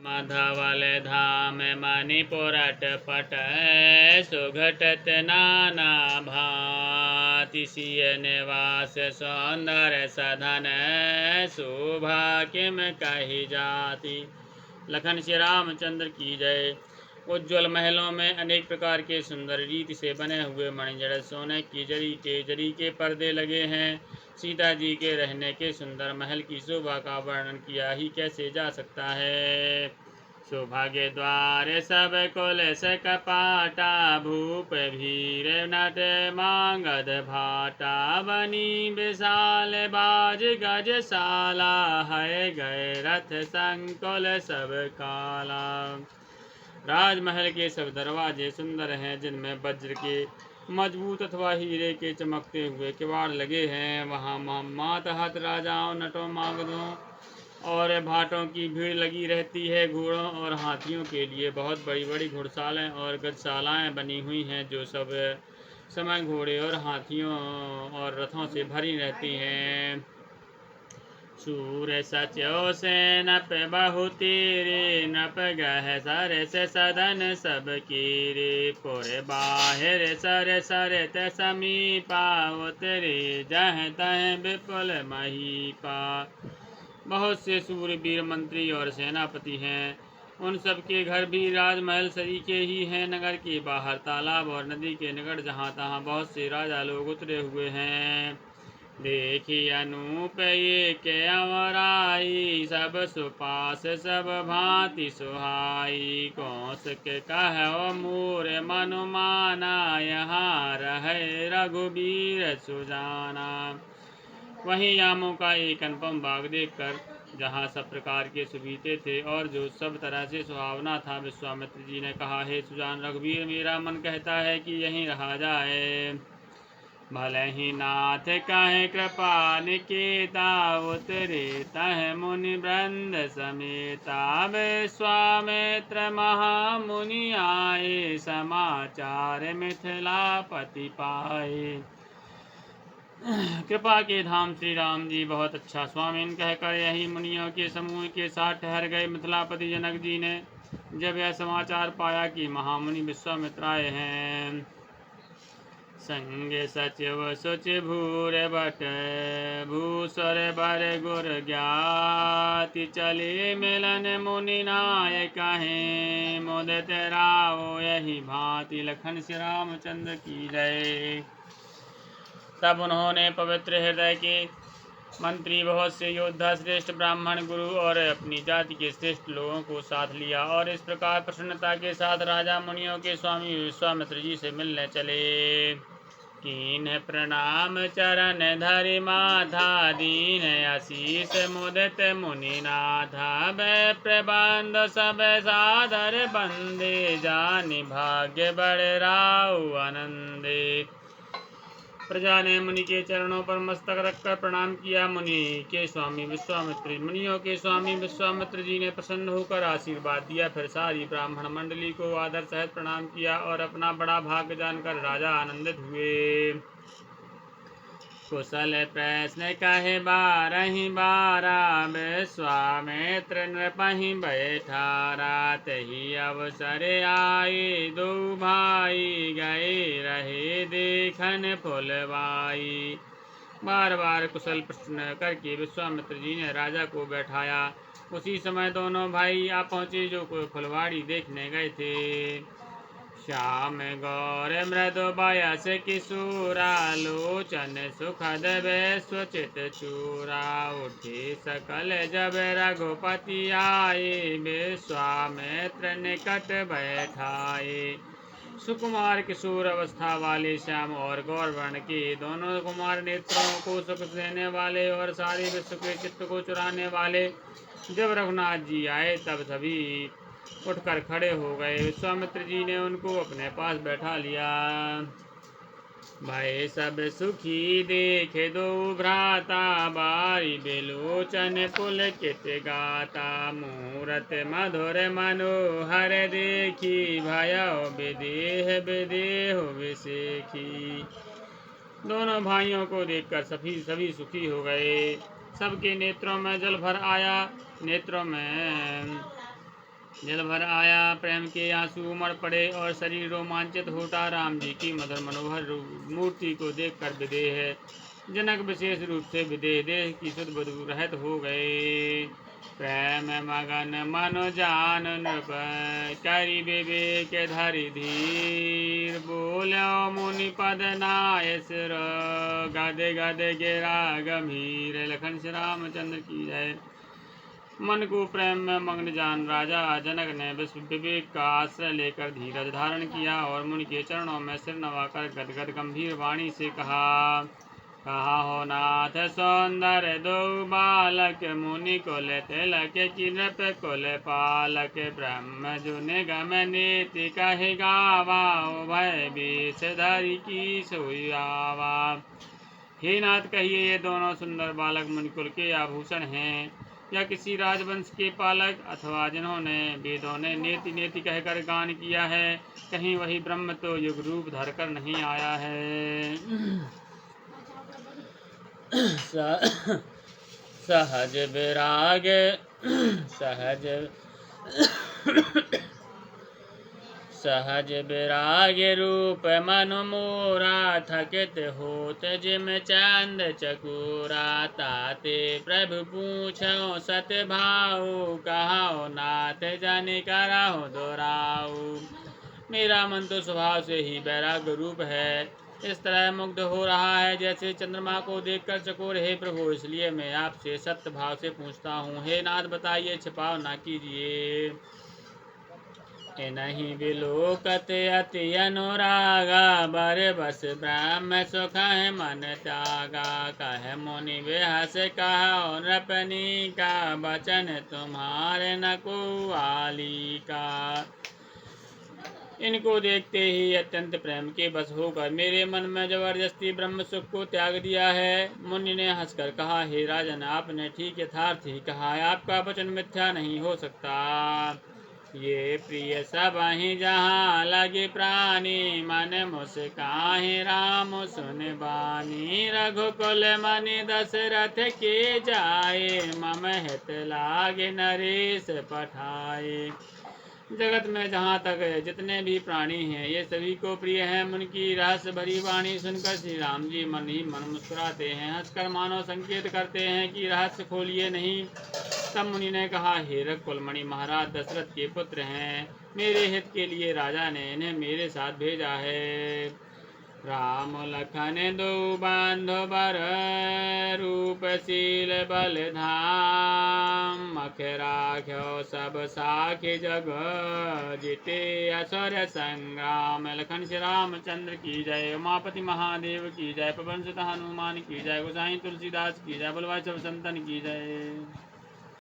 माधवल धाम मणिपुरट पट सुघटत नाना भांति सिय निवास सौंदर्य सधन शोभा किम कही जाति। लखन श्री रामचंद्र की जय। उज्ज्वल महलों में अनेक प्रकार के सुंदर रीति से बने हुए मणिजड़ सोने की जरी के पर्दे लगे हैं। सीता जी के रहने के सुंदर महल की शोभा का वर्णन किया ही कैसे जा सकता है। सौभाग्य द्वार सब कुल से कपाटा भूप भीर नट मांगद भाटा बनी विशाल बाज गजशाला है गए रथ संकुल सब काला। राजमहल के सब दरवाजे सुंदर हैं जिनमें वज्र के मजबूत अथवा हीरे के चमकते हुए किवाड़ लगे हैं। वहाँ मातहत राजाओं नटों मागधों और भाटों की भीड़ लगी रहती है। घोड़ों और हाथियों के लिए बहुत बड़ी बड़ी घुड़सालें और गजशालाएं बनी हुई हैं जो सब समय घोड़े और हाथियों और रथों से भरी रहती हैं। सूर सचो से नप बहुतीरे नप गह सर से सदन सब कीरे पुर बाहिर सर सर त समीपा उतरे जह तह विपुल महीपा। बहुत से सूरवीर मंत्री और सेनापति हैं। उन सब के घर भी राजमहल सरीखे ही हैं। नगर के बाहर तालाब और नदी के निकट जहाँ तहाँ बहुत से राजा लोग उतरे हुए हैं। देखी अनूप ये के अमराई सब सुपास सब भांति सुहाई। कौस के कहो मोर मनुमाना यहाँ रहे रघुबीर सुजाना। वहीं यामों का एक अनुपम बाग देखकर जहाँ सब प्रकार के सुबीते थे और जो सब तरह से सुहावना था, विश्वामित्र जी ने कहा, हे सुजान रघुबीर, मेरा मन कहता है कि यहीं रहा जाए। भले ही नाथ कहे कृपा निकेता उतरे तह मुनि वृंद समेता। विश्वामित्र महामुनि आए समाचार मिथिलापति पाए। कृपा के धाम श्री राम जी बहुत अच्छा स्वामीन कहकर यही मुनियों के समूह के साथ ठहर गए। मिथिलापति जनक जी ने जब यह समाचार पाया कि महामुनि विश्वामित्र आए हैं, संग सचिव सुच भूर बट भूसर बर गुर ज्ञाति। चले मिलन मुनि नाय कहे मुदित राव यही भांति। लखन श्री रामचंद्र की जय। तब उन्होंने पवित्र हृदय के मंत्री, बहुत से योद्धा, श्रेष्ठ ब्राह्मण, गुरु और अपनी जाति के श्रेष्ठ लोगों को साथ लिया और इस प्रकार प्रसन्नता के साथ राजा मुनियों के स्वामी विश्वामित्र जी से मिलने चले। कीन प्रणाम चरण धरि माथा दीन आशीष मुदित मुनिनाथा। वे प्रबंध सब सादर बंदे जानि भाग्य बड़ राउ आनंदे। प्रजा ने मुनि के चरणों पर मस्तक रखकर प्रणाम किया। मुनियों के स्वामी विश्वामित्र जी ने प्रसन्न होकर आशीर्वाद दिया। फिर सारी ब्राह्मण मंडली को आदर सहित प्रणाम किया और अपना बड़ा भाग्य जानकर राजा आनंदित हुए। कुशल प्रश्न कहे बारहि बारा। विश्वामित्र नृपहि बैठारा। तही अवसर आए दो भाई। गए रहे देखन फुलवाई। बार बार कुशल प्रश्न करके विश्वामित्र जी ने राजा को बैठाया। उसी समय दोनों भाई आ पहुँचे जो फुलवाड़ी देखने गए थे। श्याम गौर मृदु बयस किशोरा। लोचन सुखद स्वचित चूरा। उठे सकल जब रघुपति आए। विश्वामित्र निकट बैठाए। सुकुमार किशोर अवस्था वाले श्याम और गौर वर्ण के दोनों कुमार, नेत्रों को सुख देने वाले और सारे विश्व के चित्त को चुराने वाले, जब रघुनाथ जी आए तब सभी उठकर खड़े हो गए। विश्वामित्र जी ने उनको अपने पास बैठा लिया। भय सब सुखी देखे दो भ्राता। बारी बेलोचन पुलकित गाता। मूरत मधुर मनोहर देखी। भयो विदेह विदेह विसेखी। दोनों भाइयों को देखकर सभी सुखी हो गए। सबके नेत्रों में जल भर आया। नेत्रों में जल भर आया, प्रेम के आंसू उमड़ पड़े और शरीर रोमांचित होता राम जी की मधुर मनोहर मूर्ति को देखकर विदेह जनक विशेष रूप से विदेह देह की शुद्ध बदबू रहित हो गए। प्रेम मगन मनो जान नृप करी विवेक धरि धीर, बोलो मुनि पद नाय सिर गद गद गिरा गंभीर। लखन श्री रामचंद्र की जय। मन को प्रेम में मग्न जान राजा जनक ने विवेक का आश्रय लेकर धीरज धारण किया और मुनि के चरणों में सिर नवाकर गदगद गंभीर वाणी से कहा, कहा हो नाथ सौंदर दो बालक, मुनि कुल तिलक की नृप कुल पालक, ब्रह्म जो निगम नीति कहे गावा, भय विष धरि की सोई आवा। हे नाथ, कहिए ये दोनों सुंदर बालक मुनिकुल के आभूषण हैं या किसी राजवंश के पालक, अथवा जिन्होंने वेदों ने नेति नेति कहकर गान किया है, कहीं वही ब्रह्म तो युग रूप धरकर नहीं आया है। सहज विराग सहज विराग रूप मनु मोरा, थकित होत जिम चंद चकोरा, ताते प्रभु पूछो सत भाऊ, कहाओ नाथ जाने कराओ दोराऊ। मेरा मन तो स्वभाव से ही वैराग्य रूप है, इस तरह मुग्ध हो रहा है जैसे चंद्रमा को देखकर चकोर। हे प्रभु, इसलिए मैं आपसे सत्य भाव से पूछता हूँ, हे नाथ बताइए, छिपाव ना कीजिए। नहीं विलोकत अति अनुरागा, बर बस ब्रह्म सुख है मन त्यागा, कह मुनि बेहस कहा नृपनी का, वचन तुम्हारे न को आली का। इनको देखते ही अत्यंत प्रेम के बस होकर मेरे मन में जबरदस्ती ब्रह्म सुख को त्याग दिया है। मुनि ने हंसकर कहा, हे राजन, आपने ठीक यथार्थ ही कहा है, आपका वचन मिथ्या नहीं हो सकता। ये प्रिय सब ही जहाँ लगे प्राणी, मन मुस्काहि राम सुन बानी, रघुकुल मनि दशरथ के जाए, मम हित लागे नरेश पठाए। जगत में जहाँ तक जितने भी प्राणी हैं, ये सभी को प्रिय हैं। मन की रहस्य भरी वाणी सुनकर श्री राम जी मन ही मन मुस्कुराते हैं, हंसकर मानो संकेत करते हैं कि रहस्य खोलिए नहीं। तब मुनि ने कहा, हे रघुकुलमणि, महाराज दशरथ के पुत्र हैं, मेरे हित के लिए राजा ने इन्हें मेरे साथ भेजा है। राम लखन दो बांधो बर, रूपशील बल धाम, मख राख्यो सब साखी जग, जीते असुर संग्राम। लखन श्री रामचंद्र की जय। उमापति महादेव की जय। पवन सुत हनुमान की जय। गोसाई तुलसीदास की जय। बलवाई सब संतन की जय।